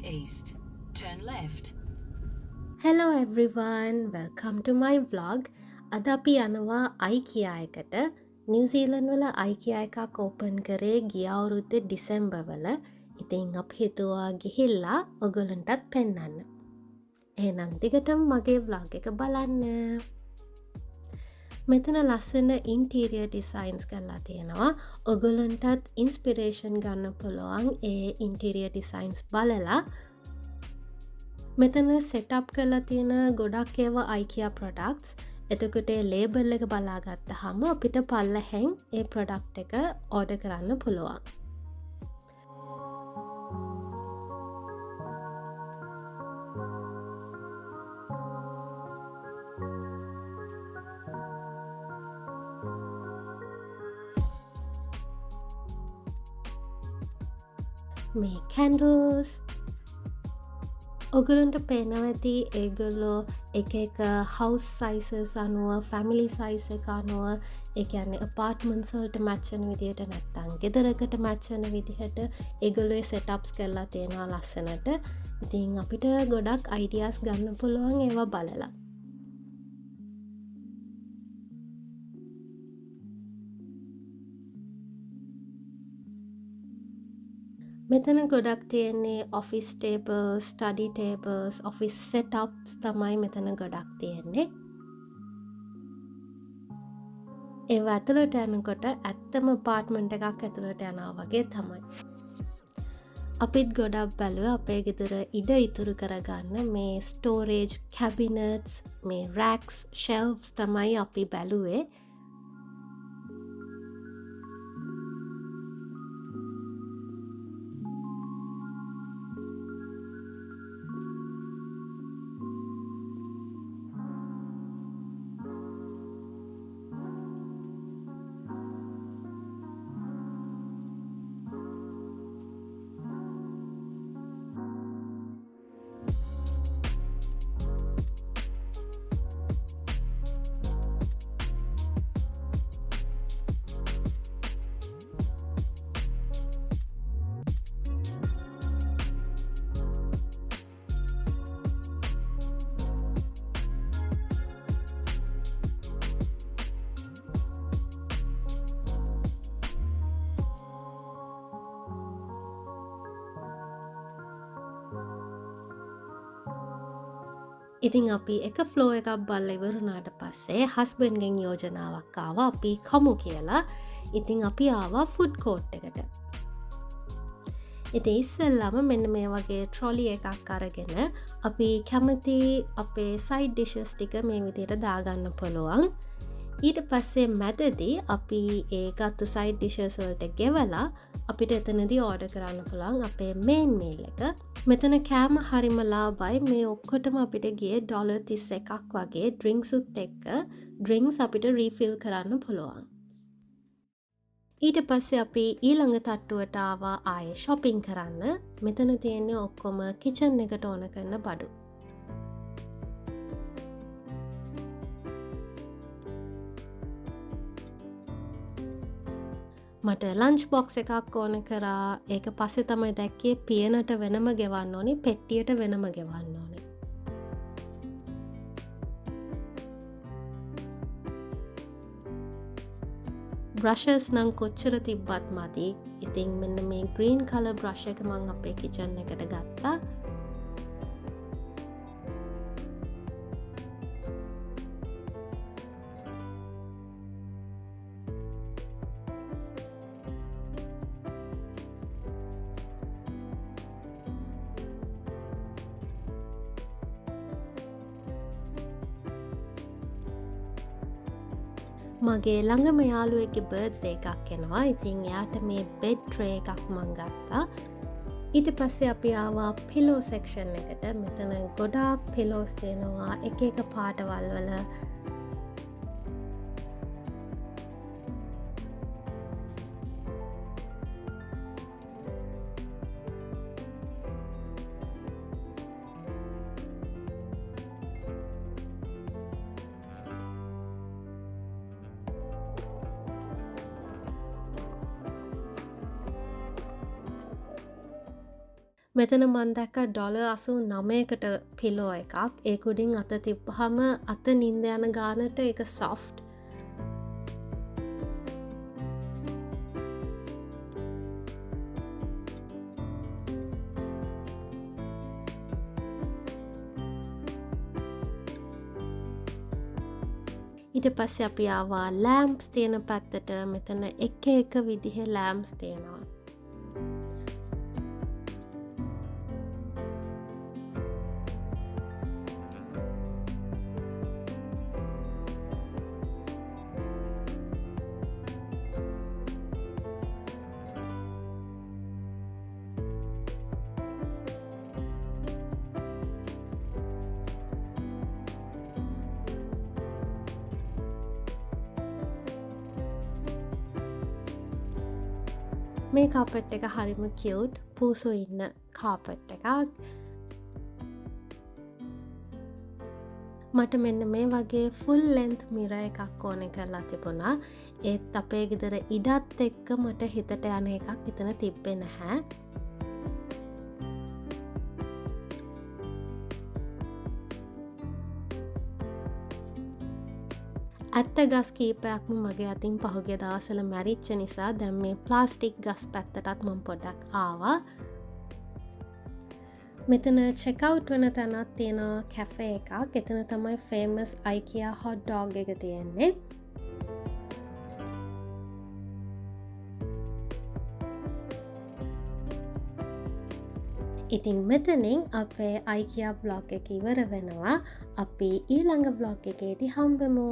east. Turn left. Hello everyone, welcome to my vlog. අද අපි යනවා IKEA එකට. නිව්සීලන්ඩ් වල IKEA එකක් ඕපන් කරේ ගිය අවුරුද්දේ ඩිසෙම්බර් වල. ඉතින් අපි හිතුවා ගිහිල්ලා ඔයගොල්ලන්ටත් පෙන්නන්න. එහෙනම් දිගටම මගේ vlog එක බලන්න. මෙතන ලස්සන ඉන්ටීරියර් ඩිසයින්ස් කරලා තියෙනවා. ඔයගොල්ලන්ටත් ඉන්ස්පිරේෂන් ගන්න පුළුවන් ඒ ඉන්ටීරියර් ඩිසයින්ස් බලලා. මෙතන සෙටප් කරලා තියෙන ගොඩක් ඒවා IKEA ප්‍රොඩක්ට්ස්. එතකොට ලේබල් එක බලාගත්තහම අපිට පල්ලෙහෙන් ඒ ප්‍රොඩක්ට් එක ඕඩර් කරන්න පුළුවන්. මේ කැන්ඩල්ස් ඔගලන්ට පේනවැති ඒගොල්ලෝ එක හවස් සයිසස් අනුව ෆැමිලි සයිස එක අනුව එකන්නේ පාර්ට්මන්සල්ට මච්චන විදිහට නැත්තං ගෙදරකට මච්චන විදිහට ඒගොල්ලේ සෙටප්ස් කරලා තියෙනවා ලස්සනට. ඉතින් අපිට ගොඩක් අයිඩියස් ගන්න පුළුවන් ඒවා බලලා. මෙතන ගොඩක් තියෙන්නේ office tables, study tables, office setups තමයි මෙතන ගොඩක් තියෙන්නේ. ඒවා ඇතුළට යනකොට ඇත්තම පාර්ට්මන්ට් එකක් ඇතුළට යනවා වගේ තමයි. අපිත් ගොඩක් බැලුව අපේ ගෙදර ඉඩ ඉතුරු කරගන්න මේ ස්ටෝරේජ් කැබිනට්ස්, මේ රැක්ස්, ෂෙල්ෆ්ස් තමයි අපි බැලුවේ. ඉතින් අපි එක ෆ්ලෝ එකක් බල්ල ඉවරුණාට පස්සේ හස්බන්ගෙන් යෝජනාවක් ආවා අපි කමු කියලා. ඉතින් අපි ආවා ෆුඩ් කෝට් එකට. ඉතින් ඉස්සෙල්ලාම මෙන්න මේ වගේ ට්‍රොලි එකක් අරගෙන අපි කැමති අපේ සයිඩ් ඩිෂස් ටික මේ විදිහට දාගන්න පුළුවන්. ඊට පස්සේ මැදදී අපි ඒ ගත්තු සයිඩ් ඩිෂස් වලට ගෙවලා අපිට එතනදී ඕඩර් කරන්න පුළුවන් අපේ මේන් මීල් එක. මෙතන කෑම හරිම ලාභයි. මේ ඔක්කොටම අපිට ගියේ $31ක් වගේ ඩ්‍රින්ක්සුත් එක්ක ඩ්‍රින්ක්ස් අපිට රීෆිල් කරන්න පුළුවන්. ඊට පස්සේ අපි ඊළඟ තට්ටුවට ආවා ආයේ shopping කරන්න. මෙතන තියෙන්නේ ඔක්කොම කිචන් එකට ඕන කරන බඩු. මට ලන්ච් බොක්ස් එකක් ඕන කරා. ඒක පස්සේ තමයි දැක්කේ පියනට වෙනම ගෙවන්න ඕනි, පෙට්ටියට වෙනම ගෙවන්න ඕනි. බ්‍රෂස් නම් කොච්චර තිබ්බත් මදි. ඉතින් මෙන්න මේ ග්‍රීන් කලර් බ්‍රෂ් එක මං අපේ කිචන් එකට ගත්තා. මගේ ළඟම යාළුවෙක්ගේ බර්ත්ඩේ එකක් එනවා. ඉතින් එයාට මේ බෙඩ් ට්‍රේ එකක් මං ගත්තා. ඊට පස්සේ අපි ආවා පිලෝ සෙක්ෂන් එකට. මෙතන ගොඩාක් පිලෝස් තියෙනවා එක පාටවල් වල. මෙතන මන් දැක්ක $89කට පිලෝ එකක්. ඒක උඩින් අත තිබ්බහම අත නින්ද යන ගානට ඒක soft. ඊට පස්සේ අපි ආවා ලෑම්ප්ස් තියෙන පැත්තට. මෙතන එක විදිහේ ලෑම්ප්ස් තියෙනවා. මේ කාපට් එක හරිම කියුට් පූසු ඉන්න කාපට් එකක්. මට මෙන්න මේ වගේ ෆුල් ලෙන්ත් මිර එකක් ඕන කරලා තිබුණා. ඒත් අපේ ගෙදර ඉඩත් එක්ක මට හිතට යන එකක් එතන තිබ්බේ නැහැ. ඇත්ත ගස් කීපයක්ම මගේ අතින් පහුගිය දවස්වල මැරිච්ච නිසා දැන් මේ ප්ලාස්ටික් ගස් පැත්තටත් මම පොඩ්ඩක් ආවා. මෙතන චෙක්අවුට් වෙන තැනක් තියෙනවා කැෆේ එකක්. එතන තමයි ෆේමස් IKEA hot dog එක තියෙන්නේ. ඉතින් මෙතනින් අපේ IKEA vlog එක ඉවර වෙනවා. අපි ඊළඟ vlog එකේදී හම්බෙමු.